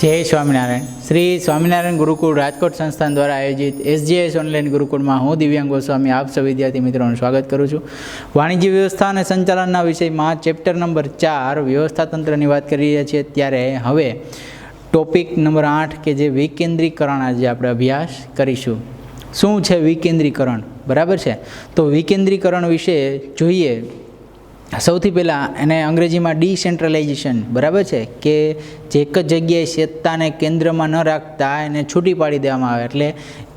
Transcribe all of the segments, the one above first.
जय स्वामीनारायण। श्री स्वामीनारायण गुरुकुल राजकोट संस्थान द्वारा आयोजित एसजीएस ऑनलाइन गुरुकुल में हूँ दिव्यांग गोस्वामी आप सब विद्यार्थी मित्रों स्वागत करूँ छूँ। वाणिज्य व्यवस्था और संचालन विषय में चेप्टर नंबर 4 व्यवस्था तंत्र की बात कर रही है। त्यारे हवे टॉपिक नंबर 8 के जे विकेन्द्रीकरण आज आपणे अभ्यास करीशुं। शुं छे विकेन्द्रीकरण, बराबर है? तो विकेन्द्रीकरण विषे जोईए। સૌથી પહેલાં એને અંગ્રેજીમાં ડિસેન્ટ્રલાઇઝેશન, બરાબર છે, કે જે એક જ જગ્યાએ સત્તાને કેન્દ્રમાં ન રાખતા એને છૂટી પાડી દેવામાં આવે, એટલે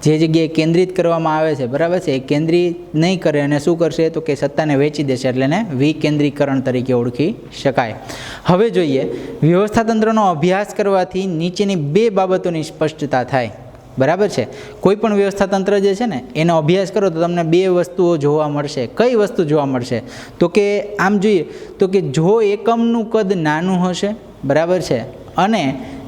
જે જગ્યાએ કેન્દ્રિત કરવામાં આવે છે, બરાબર છે, એ કેન્દ્રિત નહીં કરે અને શું કરશે તો કે સત્તાને વેચી દેશે, એટલે એને વિકેન્દ્રીકરણ તરીકે ઓળખી શકાય। હવે જોઈએ, વ્યવસ્થાતંત્રનો અભ્યાસ કરવાથી નીચેની બે બાબતોની સ્પષ્ટતા થાય, बराबर है। कोईपण व्यवस्थातंत्र जे छे ने एनो अभ्यास करो तो तमने बे वस्तुओं जोवा मळशे। कई वस्तु जोवा मळशे तो के आम जोईए तो के जो एकमनुं कद नानुं हशे, बराबर है, अने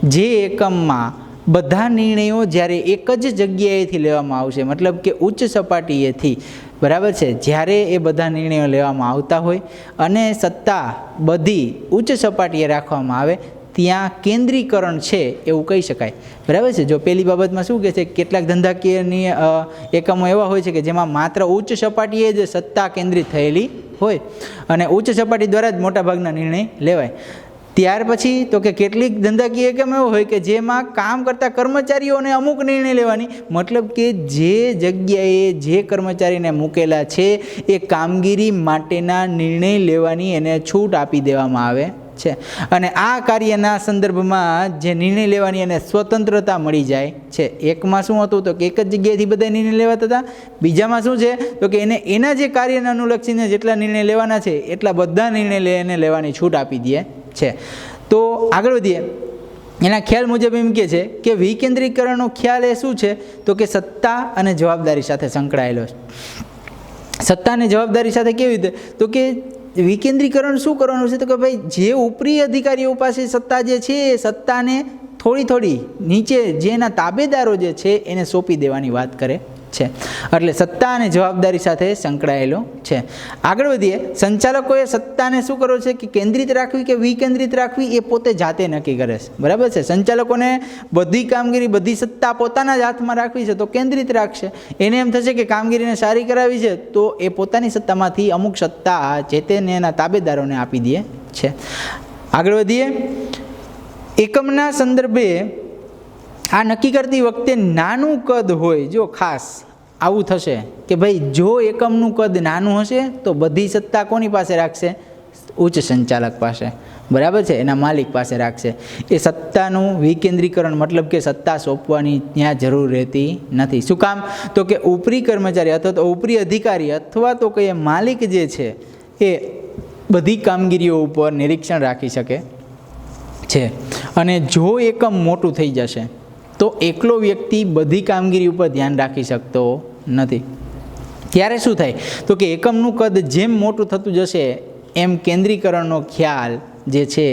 जे एकममां बधा निर्णयो ज्यारे एक ज जग्याएथी लेवामां आवशे, मतलब के उच्च सपाटीएथी, बराबर है, ज्यारे ए बधा निर्णयो लेवामां आवता होय अने सत्ता बधी उच्च सपाटीए राखवामां आवे त्यां केन्द्रीकरण है एवं कही शकाय, बराबर है। जो पहली बाबत में शू कहे छे, केटलाक धंधाकीय एकमो एवा होय छे के जेमां मात्र उच्च सपाटीए ज सत्ता केन्द्रित थयेली होय अने उच्च सपाटी द्वारा ज मोटा भागना निर्णय लेवाय। त्यार पछी तो कि केटलीक धंधाकीय एकम एवो होय के जेमां काम करता कर्मचारीओने अमुक निर्णय लेवानी, मतलब के जे जग्याए जे कर्मचारीने मूकेला छे ए कामगीरी माटेना निर्णय लेवानी एने छूट आपी देवामां आवे छे अने आ कार्यना संदर्भमां जे निर्णय लेवानी एने स्वतंत्रता मळी जाय छे। एकमां शुं हतुं तो कि एक ज जग्याएथी बधा निर्णय लेवाता हता, बीजामां शुं छे तो कि एने एना जे कार्यने अनुलक्षीने जेटला निर्णय लेवाना छे एटला बधा निर्णय एने लेवानी छूट आपी दे छे। तो आगळ वधीए। एना ख्याल मुजब एम कहे छे कि विकेन्द्रीकरणनो ख्याल ए शुं छे तो कि सत्ता अने जवाबदारी साथे संकळायेलो छे। सत्ता अने जवाबदारी साथे केवी रीते तो कि विकेन्द्रीकरण शू करवानुं छे तो कि भाई जे उपरी अधिकारीओ पासे सत्ता जे छे ए सत्ताने थोड़ी थोड़ी नीचे जेना ताबेदारो जे छे एने सोंपी देवानी वात करे छे, એટલે સત્તા અને જવાબદારી સાથે સંકળાયેલો છે। આગળ વધીએ। સંચાલકોએ સત્તાને શું કરવો છે કે કેન્દ્રિત રાખવી કે વિકેન્દ્રિત રાખવી એ પોતે જાતે નક્કી કરે છે, બરાબર છે। સંચાલકોને બધી કામગીરી બધી સત્તા પોતાના જ હાથમાં રાખવી છે તો કેન્દ્રિત રાખશે। એને એમ થશે કે કામગીરીને સારી કરાવી છે તો એ પોતાની સત્તામાંથી અમુક સત્તા જે તેને એના તાબેદારોને આપી દે છે। આગળ વધીએ। એકમના સંદર્ભે आ नक्की करती वखते नानू कद होय, जो खास आवुं थशे कि भाई जो एकमनुं कद नानुं हशे तो बधी सत्ता कोनी पासे राखशे? उच्च संचालक पासे, बराबर है, एना मालिक पासे राखशे। ए सत्तानुं विकेन्द्रीकरण मतलब के सत्ता सोंपवानी त्यां जरूर रहती नथी। शुं काम तो कि उपरी कर्मचारी अथवा तो उपरी अधिकारी अथवा तो के मालिक जे छे ए बधी कामगीरीओ उपर निरीक्षण राखी शके छे अने जो एकम मोटुं थई जशे तो एकलो व्यक्ति बधी कामगीरी पर ध्यान राखी सकतो नथी। त्यारे शुं थाय तो कि एकमनुं कद जेम मोटुं थतुं जशे एम केन्द्रीकरणनो ख्याल जे छे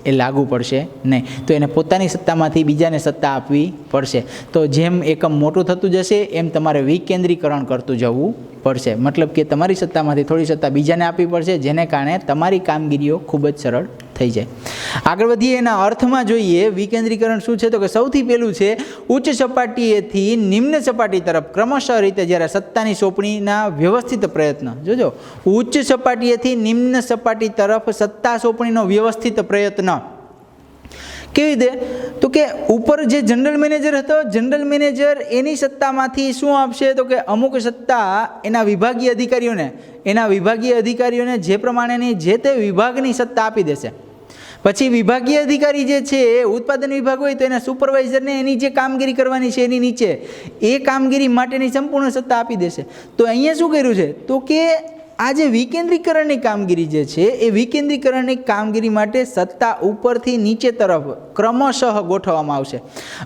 ए लागू पड़शे नहीं, तो एने पोतानी सत्तामांथी बीजाने सत्ता आपवी पड़शे। तो जेम एकम मोटुं थतुं जशे एम तमारे विकेन्द्रीकरण करतुं जवुं पड़शे, मतलब कि तमारी सत्तामांथी थोड़ी सत्ता बीजाने आपवी पड़शे जेने कारणे तमारी कामगीरीओ खूब ज सरळ थई जाय। आगळ वधीए। एना अर्थमां जोईए विकेन्द्रीकरण शुं छे तो कि सौथी पहेલું છે उच्च सपाटीएथी निम्न सपाटी तरफ क्रमशः रीते ज्यारे सत्तानी सोंपणीना व्यवस्थित प्रयत्न, जोजो उच्च सपाटीएथी निम्न सपाटी तरफ सत्ता सोंपणीनो व्यवस्थित प्रयत्न केवी रीते तो कि ऊपर जे जनरल मैनेजर हतो, जनरल मैनेजर एनी सत्तामांथी शुं आपशे तो कि अमुक सत्ता एना विभागीय अधिकारीओने जे प्रमाणेनी जे ते विभागनी सत्ता आपी देशे। पछी विभागीय अधिकारी जे छे उत्पादन विभाग होय तो एना सुपरवाइजरने एनी जे कामगीरी करवानी छे एनी नीचे ए कामगीरी माटेनी संपूर्ण सत्ता आपी देशे। तो अहींया शुं कर्युं छे तो कि आ जे विकेन्द्रीकरणनी कामगीरी जे छे ए विकेन्द्रीकरणनी कामगीरी माटे सत्ता उपरथी नीचे तरफ क्रमशः गोठववामां आवशे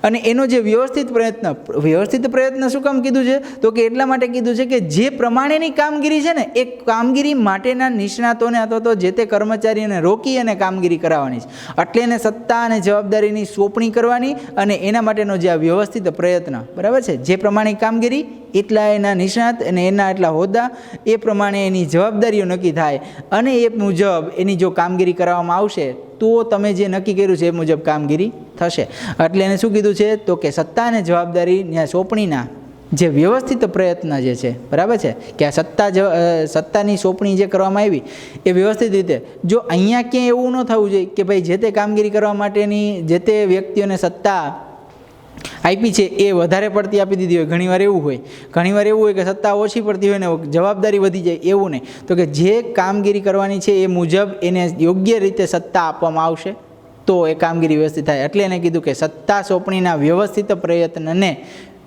अने एनो जे व्यवस्थित प्रयत्न शुं काम कीधुं छे तो कि एटला माटे कीधुं छे कि जे प्रमाणेनी कामगीरी छे ने ए कामगीरी माटेना निष्णातोने अथवा तो जे ते कर्मचारीओने रोकी अने कामगीरी कराववानी छे, એટલે એને સત્તા અને જવાબદારીની સોંપણી કરવાની અને એના માટેનો જે આ વ્યવસ્થિત પ્રયત્ન, બરાબર છે, જે પ્રમાણે કામગીરી એટલા એના નિષ્ણાત અને એના એટલા હોદ્દા એ પ્રમાણે એની એની જવાબદારીઓ નક્કી થાય અને એ મુજબ એની જો કામગીરી કરવામાં આવશે તો તમે જે નક્કી કર્યું છે એ મુજબ કામગીરી થશે. એટલે એને શું કીધું છે તો કે સત્તા અને જવાબદારી સોંપણીના જે વ્યવસ્થિત પ્રયત્ન જે છે, બરાબર છે, કે આ સત્તાની સોંપણી જે કરવામાં આવી એ વ્યવસ્થિત રીતે, જો અહીંયા ક્યાંય એવું ન થવું જોઈએ કે ભાઈ જે તે કામગીરી કરવા માટેની જે તે વ્યક્તિઓને સત્તા આપી છે એ વધારે પડતી આપી દીધી હોય. ઘણીવાર એવું હોય કે સત્તા ઓછી પડતી હોય ને જવાબદારી વધી જાય, એવું નહીં. તો કે જે કામગીરી કરવાની છે એ મુજબ એને યોગ્ય રીતે સત્તા આપવામાં આવશે તો એ કામગીરી વ્યવસ્થિત થાય. એટલે એને કીધું કે સત્તા સોંપણીના વ્યવસ્થિત પ્રયત્નને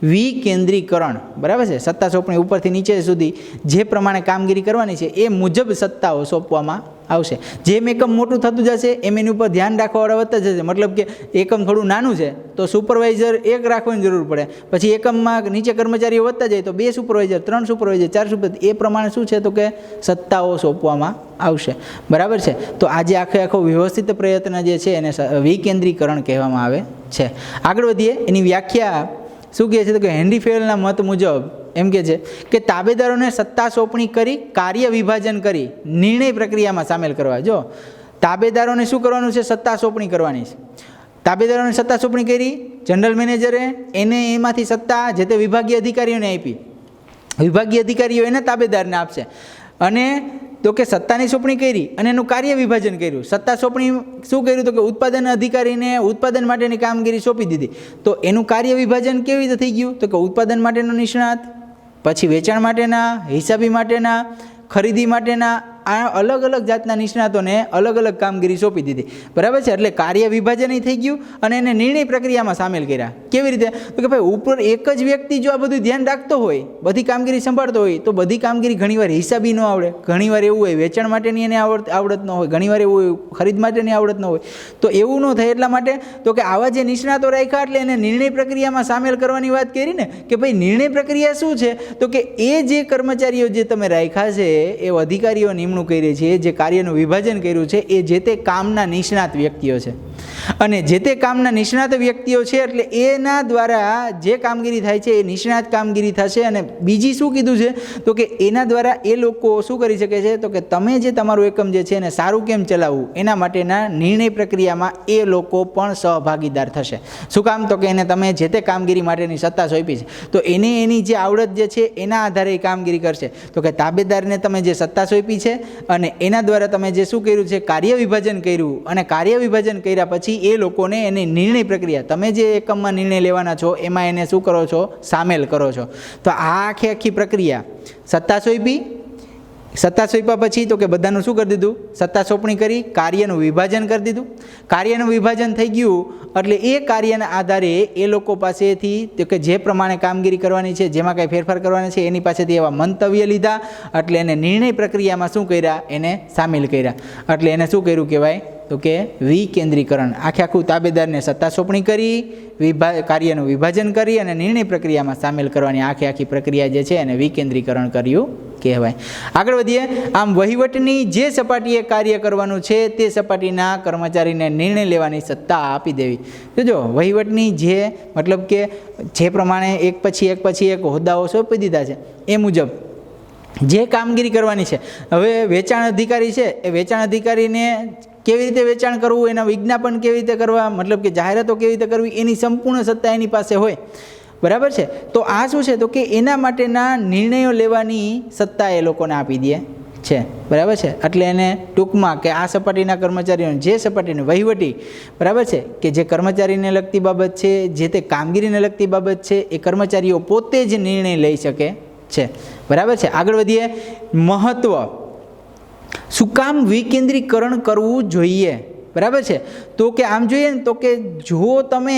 વિકેન્દ્રીકરણ, બરાબર છે, સત્તા સોંપણી ઉપરથી નીચે સુધી જે પ્રમાણે કામગીરી કરવાની છે એ મુજબ સત્તાઓ સોંપવામાં આવશે. જેમ એકમ મોટું થતું જશે એમ એની ઉપર ધ્યાન રાખવાવાળા વધતા જશે. મતલબ કે એકમ થોડું નાનું છે તો સુપરવાઇઝર એક રાખવાની જરૂર પડે, પછી એકમમાં નીચે કર્મચારીઓ વધતા જાય તો 2 સુપરવાઇઝર, 3 સુપરવાઇઝર, 4 સુપરવાઇઝર, એ પ્રમાણે શું છે તો કે સત્તાઓ સોંપવામાં આવશે, બરાબર છે. તો આજે આખો વ્યવસ્થિત પ્રયત્ન જે છે એને વિકેન્દ્રીકરણ કહેવામાં આવે છે. આગળ વધીએ, એની વ્યાખ્યા શું કહે છે તો કે હેનરી ફેવેલના મત મુજબ એમ કહે છે કે તાબેદારોને સત્તા સોંપણી કરી કાર્ય વિભાજન કરી નિર્ણય પ્રક્રિયામાં સામેલ કરવા. જો તાબેદારોને શું કરવાનું છે? સત્તા સોંપણી કરવાની છે. તાબેદારોને સત્તા સોંપણી કરી, જનરલ મેનેજરે એને એમાંથી સત્તા જે તે વિભાગીય અધિકારીઓને આપી, વિભાગીય અધિકારીઓ એના તાબેદારને આપશે. અને તો કે સત્તાની સોંપણી કરી અને એનું કાર્ય વિભાજન કર્યું. સત્તા સોંપણી શું કર્યું તો કે ઉત્પાદન અધિકારીને ઉત્પાદન માટેની કામગીરી સોંપી દીધી. તો એનું કાર્ય વિભાજન કેવી રીતે થઈ ગયું તો કે ઉત્પાદન માટેનો નિષ્ણાત, પછી વેચાણ માટેના, હિસાબી માટેના, ખરીદી માટેના, આ અલગ અલગ જાતના નિષ્ણાતોને અલગ અલગ કામગીરી સોંપી દીધી, બરાબર છે. એટલે કાર્ય વિભાજન થઈ ગયું અને એને નિર્ણય પ્રક્રિયામાં સામેલ કર્યા. કેવી રીતે તો કે ભાઈ ઉપર એક જ વ્યક્તિ જો આ બધું ધ્યાન રાખતો હોય, બધી કામગીરી સંભાળતો હોય તો બધી કામગીરી ઘણીવાર હિસાબી ન આવડે, ઘણીવાર એવું હોય વેચાણ માટેની એને આવડત ન હોય, ઘણીવાર એવું હોય ખરીદ માટેની આવડત ન હોય. તો એવું ન થાય એટલા માટે તો કે આવા જે નિષ્ણાતો રાખ્યા એટલે એને નિર્ણય પ્રક્રિયામાં સામેલ કરવાની વાત કરી ને કે ભાઈ નિર્ણય પ્રક્રિયા શું છે તો કે એ જે કર્મચારીઓ જે તમે રાખ્યા છે એ અધિકારીઓ નિમણૂક કરી છે, જે કાર્યનું વિભાજન કર્યું છે એ જે તે કામના નિષ્ણાત વ્યક્તિઓ છે. અને જે તે કામના નિષ્ણાત વ્યક્તિઓ છે એટલે એના દ્વારા જે કામગીરી થાય છે એ નિષ્ણાત કામગીરી થશે. અને બીજી શું કીધું છે તો કે એના દ્વારા એ લોકો શું કરી શકે છે તો કે તમે જે તમારું એકમ જે છે એને સારું કેમ ચલાવવું એના માટેના નિર્ણય પ્રક્રિયામાં એ લોકો પણ સહભાગીદાર થશે. શું કામ તો કે એને તમે જે તે કામગીરી માટેની સત્તા સોંપી છે તો એને એની જે આવડત જે છે એના આધારે એ કામગીરી કરશે. તો કે તાબેદારને તમે જે સત્તા સોંપી છે અને એના દ્વારા તમે જે શું કર્યું છે કાર્ય વિભાજન કર્યું, અને કાર્ય વિભાજન કર્યા પછી એ લોકોને એની નિર્ણય પ્રક્રિયા તમે જે એકમમાં નિર્ણય લેવાના છો એમાં એને શું કરો છો? સામેલ કરો છો. તો આ આખી પ્રક્રિયા સત્તા સોંપી, સત્તા સોંપ્યા પછી તો કે બધાનું શું કરી દીધું? સત્તા સોંપણી કરી, કાર્યનું વિભાજન કરી દીધું. કાર્યનું વિભાજન થઈ ગયું એટલે એ કાર્યના આધારે એ લોકો પાસેથી તો કે જે પ્રમાણે કામગીરી કરવાની છે, જેમાં કાંઈ ફેરફાર કરવાની છે એની પાસેથી એવા મંતવ્ય લીધા. એટલે એને નિર્ણય પ્રક્રિયામાં શું કર્યા? એને સામેલ કર્યા. એટલે એને શું કર્યું કહેવાય તો કે વિકેન્દ્રીકરણ. આખું તાબેદારને સત્તા સોંપણી કરી, કાર્યનું વિભાજન કરી અને નિર્ણય પ્રક્રિયામાં સામેલ કરવાની આખી પ્રક્રિયા જે છે એને વિકેન્દ્રીકરણ કર્યું કહેવાય. આગળ વધીએ. આમ વહીવટની જે સપાટીએ કાર્ય કરવાનું છે તે સપાટીના કર્મચારીને નિર્ણય લેવાની સત્તા આપી દેવી. જો વહીવટની જે મતલબ કે જે પ્રમાણે એક પછી એક હોદ્દાઓ સોંપી દીધા છે એ મુજબ જે કામગીરી કરવાની છે. હવે વેચાણ અધિકારી છે એ વેચાણ અધિકારીને કેવી રીતે વેચાણ કરવું, એના વિજ્ઞાપન કેવી રીતે કરવા, મતલબ કે જાહેરાતો કેવી રીતે કરવી, એની સંપૂર્ણ સત્તા એની પાસે હોય, બરાબર છે. તો આ શું છે તો કે એના માટેના નિર્ણયો લેવાની સત્તા એ લોકોને આપી દે છે, બરાબર છે. એટલે એને ટૂંકમાં કે આ સપાટીના કર્મચારીઓને જે સપાટીને વહીવટી, બરાબર છે, કે જે કર્મચારીને લગતી બાબત છે, જે તે કામગીરીને લગતી બાબત છે એ કર્મચારીઓ પોતે જ નિર્ણય લઈ શકે છે, બરાબર છે. આગળ વધીએ. મહત્વ, શું કામ વિકેન્દ્રીકરણ કરવું જોઈએ, બરાબર છે. તો કે આમ જોઈએ ને તો કે જો તમે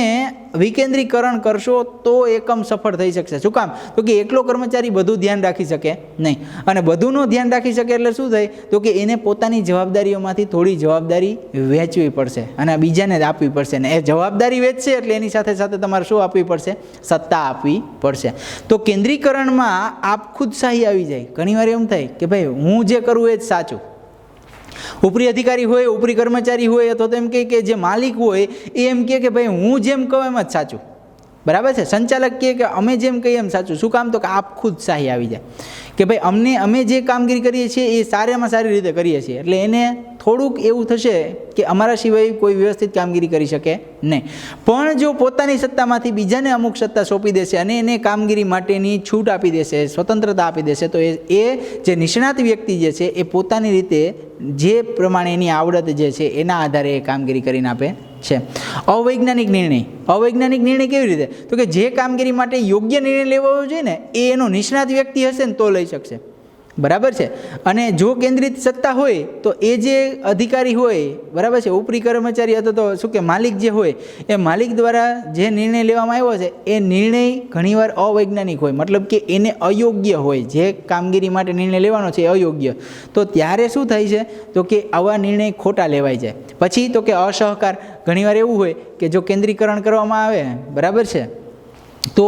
વિકેન્દ્રીકરણ કરશો તો એકમ સફળ થઈ શકશે. શું કામ તો કે એકલો કર્મચારી બધું ધ્યાન રાખી શકે નહીં, અને બધુંનું ધ્યાન રાખી શકે એટલે શું થાય તો કે એને પોતાની જવાબદારીઓમાંથી થોડી જવાબદારી વહેંચવી પડશે અને બીજાને જ આપવી પડશે. ને એ જવાબદારી વહેંચશે એટલે એની સાથે સાથે તમારે શું આપવી પડશે? સત્તા આપવી પડશે. તો કેન્દ્રીકરણમાં આપ ખુદશાહી આવી જાય. ઘણીવાર એમ થાય કે ભાઈ હું જે કરું એ જ સાચું. ઉપરી અધિકારી હોય, ઉપરી કર્મચારી હોય અથવા તો એમ કે જે માલિક હોય એ એમ કે ભાઈ હું જેમ કહું એમ જ સાચું, બરાબર છે. સંચાલક કહે કે અમે જેમ કહીએ એમ સાચું. શું કામ? તો કે આપ ખુદ શાહી આવી જાય કે ભાઈ અમે જે કામગીરી કરીએ છીએ એ સારામાં સારી રીતે કરીએ છીએ. એટલે એને થોડુંક એવું થશે કે અમારા સિવાય કોઈ વ્યવસ્થિત કામગીરી કરી શકે નહીં. પણ જો પોતાની સત્તામાંથી બીજાને અમુક સત્તા સોંપી દેશે અને એને કામગીરી માટેની છૂટ આપી દેશે, સ્વતંત્રતા આપી દેશે, તો એ જે નિષ્ણાત વ્યક્તિ જે છે એ પોતાની રીતે જે પ્રમાણે એની આવડત જે છે એના આધારે એ કામગીરી કરીને આપે છે. અવૈજ્ઞાનિક નિર્ણય કેવી રીતે? તો કે જે કામગીરી માટે યોગ્ય નિર્ણય લેવો જોઈએ ને એ એનો નિષ્ણાત વ્યક્તિ હશે ને તો લઈ શકશે. બરાબર છે. અને જો કેન્દ્રિત સત્તા હોય તો એ જે અધિકારી હોય, બરાબર છે, ઉપરી કર્મચારી અથવા તો શું કે માલિક જે હોય એ માલિક દ્વારા જે નિર્ણય લેવામાં આવ્યો છે એ નિર્ણય ઘણીવાર અવૈજ્ઞાનિક હોય, મતલબ કે એને અયોગ્ય હોય. જે કામગીરી માટે નિર્ણય લેવાનો છે એ અયોગ્ય, તો ત્યારે શું થાય છે? તો કે આવા નિર્ણય ખોટા લેવાઈ જાય. પછી તો કે અસહકાર. ઘણીવાર એવું હોય કે જો કેન્દ્રીકરણ કરવામાં આવે, બરાબર છે, તો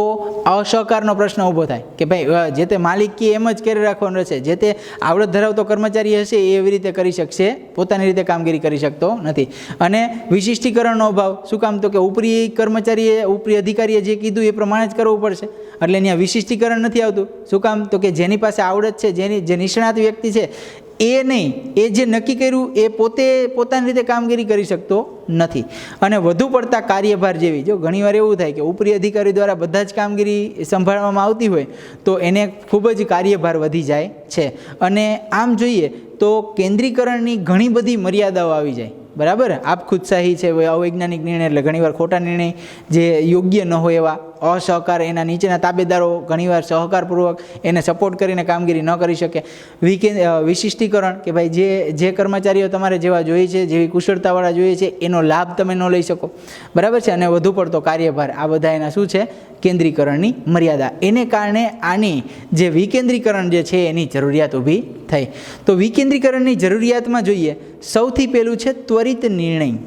અસહકારનો પ્રશ્ન ઊભો થાય કે ભાઈ જે તે માલિકી એમ જ કરી રાખવાનું રહેશે, જે તે આવડત ધરાવતો કર્મચારી હશે એ એવી રીતે કરી શકશે, પોતાની રીતે કામગીરી કરી શકતો નથી. અને વિશિષ્ટીકરણનો અભાવ. શું કામ? તો કે ઉપરી અધિકારીએ જે કીધું એ પ્રમાણે જ કરવું પડશે, એટલે અહીંયા વિશિષ્ટીકરણ નથી આવતું. શું કામ? તો કે જેની પાસે આવડત છે, જે નિષ્ણાત વ્યક્તિ છે એ નહીં, એ જે નક્કી કર્યું એ પોતાની રીતે કામગીરી કરી શકતો નથી. અને વધુ પડતા કાર્યભાર જેવી, જો ઘણીવાર એવું થાય કે ઉપરી અધિકારી દ્વારા બધા જ કામગીરી સંભાળવામાં આવતી હોય તો એને ખૂબ જ કાર્યભાર વધી જાય છે. અને આમ જોઈએ તો કેન્દ્રીકરણની ઘણી બધી મર્યાદાઓ આવી જાય. બરાબર, આપ ખુદશાહી છે, અવૈજ્ઞાનિક નિર્ણય એટલે ઘણીવાર ખોટા નિર્ણય જે યોગ્ય ન હોય એવા, અસહકાર, એના નીચેના તાબેદારો ઘણીવાર સહકારપૂર્વક એને સપોર્ટ કરીને કામગીરી ન કરી શકે. વિશિષ્ટીકરણ કે ભાઈ જે કર્મચારીઓ તમારે જેવા જોઈએ છે, જેવી કુશળતાવાળા જોઈએ છે એનો લાભ તમે ન લઈ શકો. બરાબર છે. અને વધુ પડતો કાર્યભાર, આ બધા એના શું છે? કેન્દ્રીકરણની મર્યાદા. એને કારણે આની જે વિકેન્દ્રીકરણ જે છે એની જરૂરિયાત ઊભી થઈ. તો વિકેન્દ્રીકરણની જરૂરિયાતમાં જોઈએ, સૌથી પહેલું છે ત્વરિત નિર્ણય.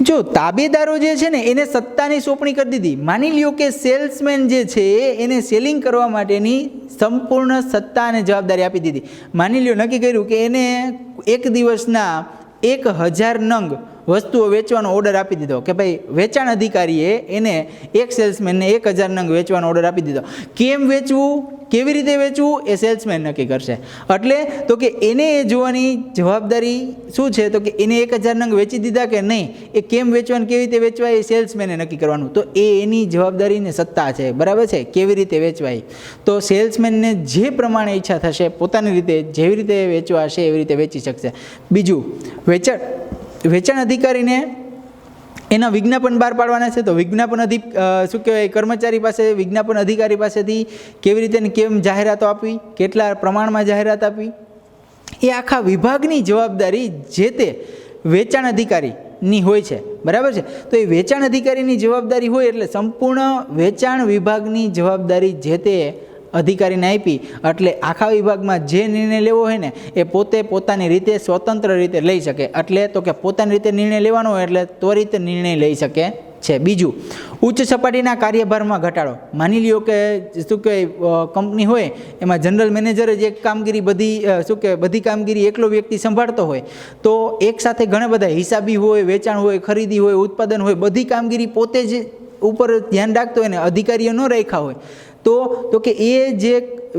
જો તાબેદારો જે છે ને એને સત્તાની સોંપણી કરી દીધી. માની લ્યો કે સેલ્સમેન જે છે એને સેલિંગ કરવા માટેની સંપૂર્ણ સત્તા અને જવાબદારી આપી દીધી. માની લ્યો નક્કી કર્યું કે એને એક દિવસના 1000 નંગ વસ્તુઓ વેચવાનો ઓર્ડર આપી દીધો, કે ભાઈ વેચાણ અધિકારીએ એને એક સેલ્સમેનને 1000 નંગ વેચવાનો ઓર્ડર આપી દીધો. કેમ વેચવું, કેવી રીતે વેચવું એ સેલ્સમેન નક્કી કરશે. એટલે તો કે એને એ જોવાની જવાબદારી શું છે? તો કે એને 1000 નંગ વેચી દીધા કે નહીં, એ કેમ વેચવાનું, કેવી રીતે વેચવા એ સેલ્સમેને નક્કી કરવાનું. તો એ એની જવાબદારી ને સત્તા છે. બરાબર છે. કેવી રીતે વેચવાય, તો સેલ્સમેનને જે પ્રમાણે ઈચ્છા થશે પોતાની રીતે જેવી રીતે વેચવા હશે એવી રીતે વેચી શકશે. બીજું, વેચાણ અધિકારીને એના વિજ્ઞાપન બહાર પાડવાના છે, તો વિજ્ઞાપન શું કહેવાય, કર્મચારી પાસે, વિજ્ઞાપન અધિકારી પાસેથી કેવી રીતે ને કેમ જાહેરાતો આપવી, કેટલા પ્રમાણમાં જાહેરાત આપવી, એ આખા વિભાગની જવાબદારી જે તે વેચાણ અધિકારીની હોય છે. બરાબર છે. તો એ વેચાણ અધિકારીની જવાબદારી હોય એટલે સંપૂર્ણ વેચાણ વિભાગની જવાબદારી જે તે અધિકારીને આપી, એટલે આખા વિભાગમાં જે નિર્ણય લેવો હોય ને એ પોતાની રીતે સ્વતંત્ર રીતે લઈ શકે. એટલે તો કે પોતાની રીતે નિર્ણય લેવાનો હોય એટલે ત્વરિત નિર્ણય લઈ શકે છે. બીજું, ઉચ્ચ સપાટીના કાર્યભારમાં ઘટાડો. માની લ્યો કે શું કહેવાય કંપની હોય એમાં જનરલ મેનેજર જ એક કામગીરી બધી કામગીરી એકલો વ્યક્તિ સંભાળતો હોય, તો એક સાથે ઘણા બધા હિસાબી હોય, વેચાણ હોય, ખરીદી હોય, ઉત્પાદન હોય, બધી કામગીરી પોતે જ ઉપર ધ્યાન રાખતો હોય ને અધિકારીઓ ન રાખ્યા હોય તો કે એ જે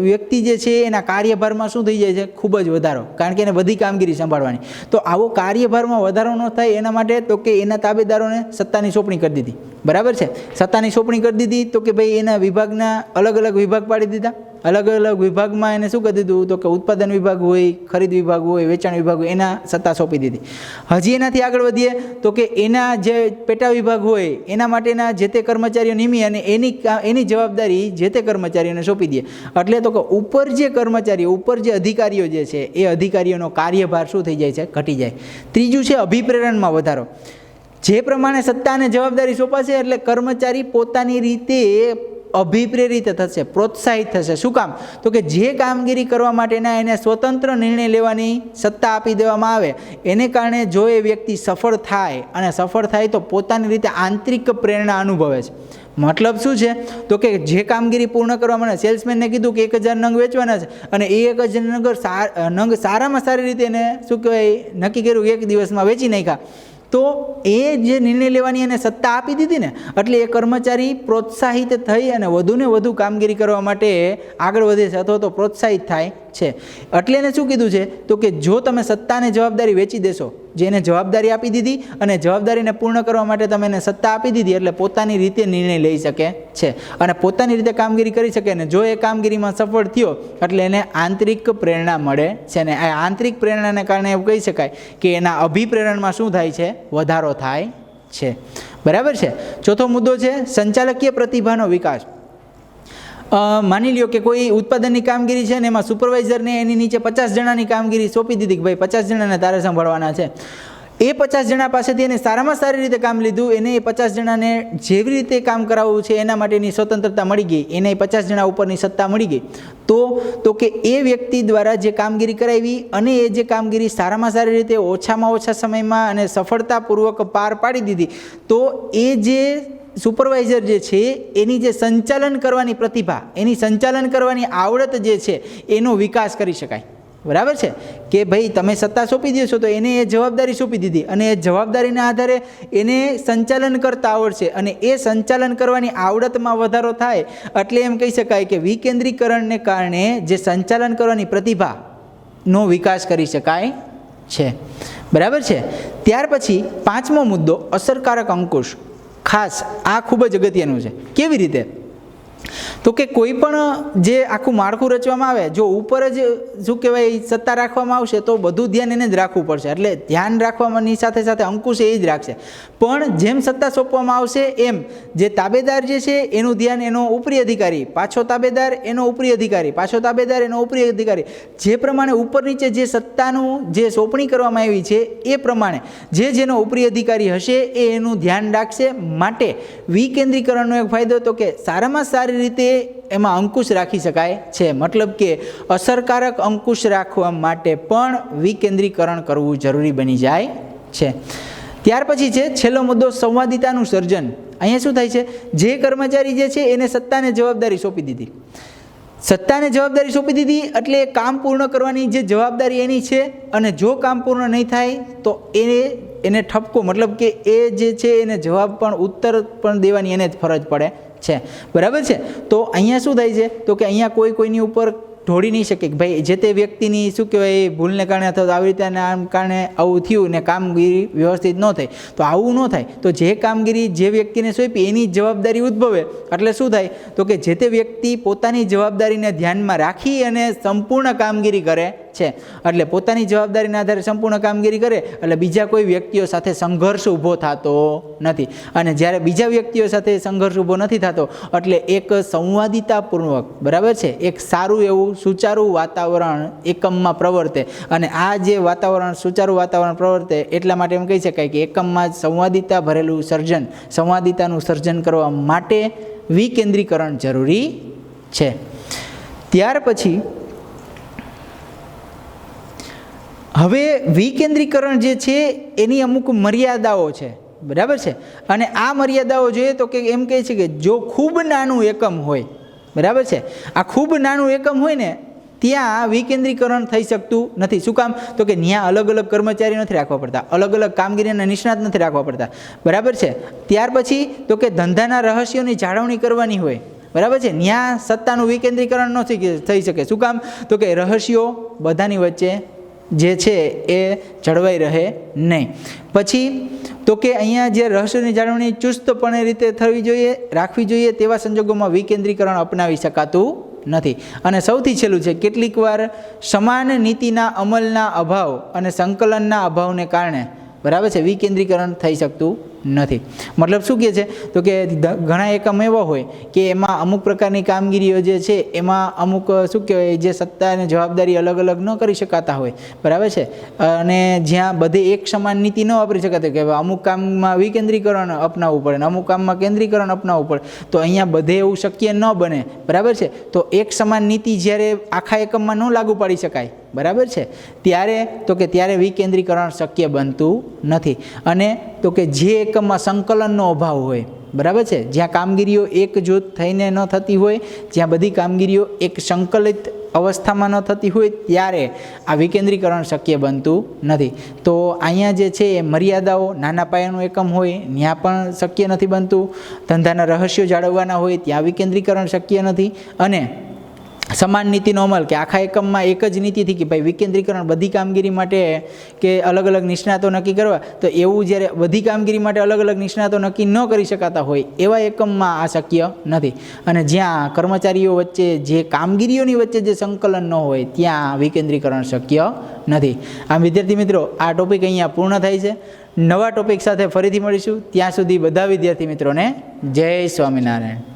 વ્યક્તિ જે છે એના કાર્યભારમાં શું થઈ જાય છે? ખૂબ જ વધારો, કારણ કે એને બધી કામગીરી સંભાળવાની. તો આવો કાર્યભારમાં વધારો ન થાય એના માટે તો કે એના તાબેદારોને સત્તાની સોંપણી કરી દીધી. બરાબર છે. સત્તાની સોંપણી કરી દીધી તો કે ભાઈ એના વિભાગના અલગ અલગ વિભાગ પાડી દીધા. અલગ અલગ વિભાગમાં એને શું કરી દીધું? તો કે ઉત્પાદન વિભાગ હોય, ખરીદ વિભાગ હોય, વેચાણ વિભાગ હોય, એના સત્તા સોંપી દીધી. હજી એનાથી આગળ વધીએ તો કે એના જે પેટા વિભાગ હોય એના માટેના જે તે કર્મચારીઓ નિમી અને એની જવાબદારી જે તે કર્મચારીઓને સોંપી દે. એટલે તો કે ઉપર જે કર્મચારીઓ, ઉપર જે અધિકારીઓ જે છે એ અધિકારીઓનો કાર્યભાર શું થઈ જાય છે? ઘટી જાય. ત્રીજું છે અભિપ્રેરણમાં વધારો. જે પ્રમાણે સત્તા અને જવાબદારી સોંપાશે એટલે કર્મચારી પોતાની રીતે અભિપ્રેરિત થશે, પ્રોત્સાહિત થશે. શું કામ? તો કે જે કામગીરી કરવા માટેના એને સ્વતંત્ર નિર્ણય લેવાની સત્તા આપી દેવામાં આવે એને કારણે જો એ વ્યક્તિ સફળ થાય, અને સફળ થાય તો પોતાની રીતે આંતરિક પ્રેરણા અનુભવે છે. મતલબ શું છે? તો કે જે કામગીરી પૂર્ણ કરવા માટે સેલ્સમેનને કીધું કે 1000 નંગ વેચવાના છે અને એ 1000 નંગ સારામાં સારી રીતે એને શું કહેવાય નક્કી કર્યું, એક દિવસમાં વેચી નાખ્યા, તો એ જે નિર્ણય લેવાની એને સત્તા આપી દીધી ને, એટલે એ કર્મચારી પ્રોત્સાહિત થઈ અને વધુને વધુ કામગીરી કરવા માટે આગળ વધે છે અથવા તો પ્રોત્સાહિત થાય છે. એટલે એને શું કીધું છે તો કે જો તમે સત્તાને જવાબદારી વેચી દેશો, જેને જવાબદારી આપી દીધી અને જવાબદારીને પૂર્ણ કરવા માટે તમે એને સત્તા આપી દીધી, એટલે પોતાની રીતે નિર્ણય લઈ શકે છે અને પોતાની રીતે કામગીરી કરી શકે. ને જો એ કામગીરીમાં સફળ થયો એટલે એને આંતરિક પ્રેરણા મળે છે. અને આ આંતરિક પ્રેરણાને કારણે એવું કહી શકાય કે એના અભિપ્રેરણમાં શું થાય છે, વધારો થાય છે. બરાબર છે. ચોથો મુદ્દો છે સંચાલકીય પ્રતિભાનો વિકાસ. માની લ્યો કે કોઈ ઉત્પાદનની કામગીરી છે ને એમાં સુપરવાઇઝરને એની નીચે 50 જણાની કામગીરી સોંપી દીધી કે ભાઈ 50 જણાને તારે સંભાળવાના છે. એ 50 જણા પાસેથી એને સારામાં સારી રીતે કામ લીધું, એને એ 50 જણાને જેવી રીતે કામ કરાવવું છે એના માટેની સ્વતંત્રતા મળી ગઈ, એને 50 જણા ઉપરની સત્તા મળી ગઈ. તો કે એ વ્યક્તિ દ્વારા જે કામગીરી કરાવી અને એ જે કામગીરી સારામાં સારી રીતે ઓછામાં ઓછા સમયમાં અને સફળતાપૂર્વક પાર પાડી દીધી, તો એ જે સુપરવાઇઝર જે છે એની જે સંચાલન કરવાની પ્રતિભા, એની સંચાલન કરવાની આવડત જે છે એનો વિકાસ કરી શકાય. બરાબર છે કે ભાઈ તમે સત્તા સોંપી દો છો તો એને એ જવાબદારી સોંપી દીધી અને એ જવાબદારીના આધારે એને સંચાલન કરતા આવડશે અને એ સંચાલન કરવાની આવડતમાં વધારો થાય એટલે એમ કહી શકાય કે વિકેન્દ્રીકરણને કારણે જે સંચાલન કરવાની પ્રતિભાનો વિકાસ કરી શકાય છે. બરાબર છે. ત્યાર પછી પાંચમો મુદ્દો અસરકારક અંકુશ. ખાસ આ ખૂબ જ અગત્યનું છે. કેવી રીતે? તો કે કોઈ પણ જે આખું માળખું રચવામાં આવે, જો ઉપર જ શું કહેવાય સત્તા રાખવામાં આવશે તો બધું ધ્યાન એને જ રાખવું પડશે, એટલે ધ્યાન રાખવાની સાથે સાથે અંકુશ એ જ રાખશે. પણ જેમ સત્તા સોંપવામાં આવશે એમ જે તાબેદાર જે છે એનું ધ્યાન એનો ઉપરી અધિકારી, પાછો તાબેદાર એનો ઉપરી અધિકારી, પાછો તાબેદાર એનો ઉપરી અધિકારી, જે પ્રમાણે ઉપર નીચે જે સત્તાનું જે સોંપણી કરવામાં આવી છે એ પ્રમાણે જેનો ઉપરી અધિકારી હશે એ એનું ધ્યાન રાખશે. માટે વિકેન્દ્રીકરણનો એક ફાયદો તો કે સારામાં સારી રીતે એમાં અંકુશ રાખી શકાય છે. મતલબ કે અસરકારક અંકુશ રાખવા માટે પણ વિકેન્દ્રીકરણ કરવું જરૂરી બની જાય છે. ત્યાર પછી છે છેલ્લો મુદ્દો સંવાદિતાનું સર્જન. અહીંયા શું થાય છે, જે કર્મચારી જે છે એને સત્તાને જવાબદારી સોંપી દીધી, સત્તાને જવાબદારી સોંપી દીધી એટલે કામ પૂર્ણ કરવાની જે જવાબદારી એની છે અને જો કામ પૂર્ણ નહીં થાય તો એને ઠપકો, મતલબ કે એ જે છે એને જવાબ પણ ઉત્તર પણ દેવાની એને જ ફરજ પડે છે. બરાબર છે. તો અહીંયા શું થાય છે તો કે અહીંયા કોઈની ઉપર ઢોળી નહીં શકે કે ભાઈ જે તે વ્યક્તિની શું કહેવાય ભૂલને કારણે અથવા આવી રીતના કારણે આવું થયું ને કામગીરી વ્યવસ્થિત ન થઈ, તો આવું ન થાય. તો જે કામગીરી જે વ્યક્તિને સોંપી એની જવાબદારી ઉદ્ભવે એટલે શું થાય તો કે જે તે વ્યક્તિ પોતાની જવાબદારીને ધ્યાનમાં રાખી અને સંપૂર્ણ કામગીરી કરે છે. એટલે પોતાની જવાબદારીના આધારે સંપૂર્ણ કામગીરી કરે એટલે બીજા કોઈ વ્યક્તિઓ સાથે સંઘર્ષ ઊભો થતો નથી. અને જ્યારે બીજા વ્યક્તિઓ સાથે સંઘર્ષ ઊભો નથી થતો એટલે એક સંવાદિતાપૂર્વક, બરાબર છે, એક સારું એવું સુચારું વાતાવરણ એકમમાં પ્રવર્તે. અને આ જે વાતાવરણ સુચારું વાતાવરણ પ્રવર્તે એટલા માટે એમ કહી શકાય કે એકમમાં સંવાદિતા ભરેલું સર્જન, સંવાદિતાનું સર્જન કરવા માટે વિકેન્દ્રીકરણ જરૂરી છે. ત્યાર પછી હવે વિકેન્દ્રીકરણ જે છે એની અમુક મર્યાદાઓ છે. બરાબર છે. અને આ મર્યાદાઓ જોઈએ તો કે એમ કહે છે કે જો ખૂબ નાનું એકમ હોય, બરાબર છે, આ ખૂબ નાનું એકમ હોય ને ત્યાં વિકેન્દ્રીકરણ થઈ શકતું નથી. શું કામ? તો કે ત્યાં અલગ અલગ કર્મચારી નથી રાખવા પડતા, અલગ અલગ કામગીરીના નિષ્ણાત નથી રાખવા પડતા. બરાબર છે. ત્યાર પછી તો કે ધંધાના રહસ્યોની જાળવણી કરવાની હોય, બરાબર છે, ત્યાં સત્તાનું વિકેન્દ્રીકરણ ન થઈ શકે. શું કામ? તો કે રહસ્યો બધાની વચ્ચે જે છે એ જળવાઈ રહે નહીં. પછી તો કે અહીંયા જે રહસ્યની જાળવણી ચુસ્તપણે રીતે થવી જોઈએ, રાખવી જોઈએ, તેવા સંજોગોમાં વિકેન્દ્રીકરણ અપનાવી શકાતું નથી. અને સૌથી છેલ્લું છે કેટલીક વાર સમાન નીતિના અમલના અભાવ અને સંકલનના અભાવને કારણે, બરાબર છે, વિકેન્દ્રીકરણ થઈ શકતું નથી. મતલબ શું કહે છે તો કે ઘણા એકમ એવા હોય કે એમાં અમુક પ્રકારની કામગીરીઓ જે છે એમાં અમુક શું કહેવાય જે સત્તા અને જવાબદારી અલગ અલગ ન કરી શકાતા હોય, બરાબર છે, અને જ્યાં બધે એક સમાન નીતિ ન વાપરી શકાતી કે અમુક કામમાં વિકેન્દ્રીકરણ અપનાવવું પડે ને અમુક કામમાં કેન્દ્રીકરણ અપનાવવું પડે, તો અહીંયા બધે એવું શક્ય ન બને. બરાબર છે. તો એક સમાન નીતિ જ્યારે આખા એકમમાં ન લાગુ પાડી શકાય, બરાબર છે, ત્યારે વિકેન્દ્રીકરણ શક્ય બનતું નથી. અને તો કે જે એકમમાં સંકલનનો અભાવ હોય, બરાબર છે, જ્યાં કામગીરીઓ એક જૂથ થઈને ન થતી હોય, જ્યાં બધી કામગીરીઓ એક સંકલિત અવસ્થામાં ન થતી હોય ત્યારે આ વિકેન્દ્રીકરણ શક્ય બનતું નથી. તો અહીંયા જે છે એ મર્યાદાઓ, નાના પાયાનું એકમ હોય ત્યાં પણ શક્ય નથી બનતું, ધંધાના રહસ્યો જાળવવાના હોય ત્યાં વિકેન્દ્રીકરણ શક્ય નથી, અને સમાન નીતિનો અમલ કે આખા એકમમાં એક જ નીતિથી કે ભાઈ વિકેન્દ્રીકરણ બધી કામગીરી માટે કે અલગ અલગ નિષ્ણાતો નક્કી કરવા, તો એવું જ્યારે બધી કામગીરી માટે અલગ અલગ નિષ્ણાતો નક્કી ન કરી શકાતા હોય એવા એકમમાં આ શક્ય નથી. અને જ્યાં કર્મચારીઓ વચ્ચે જે કામગીરીઓની વચ્ચે જે સંકલન ન હોય ત્યાં વિકેન્દ્રીકરણ શક્ય નથી. આમ વિદ્યાર્થી મિત્રો, આ ટોપિક અહીંયા પૂર્ણ થાય છે. નવા ટોપિક સાથે ફરીથી મળીશું. ત્યાં સુધી બધા વિદ્યાર્થી મિત્રોને જય સ્વામિનારાયણ.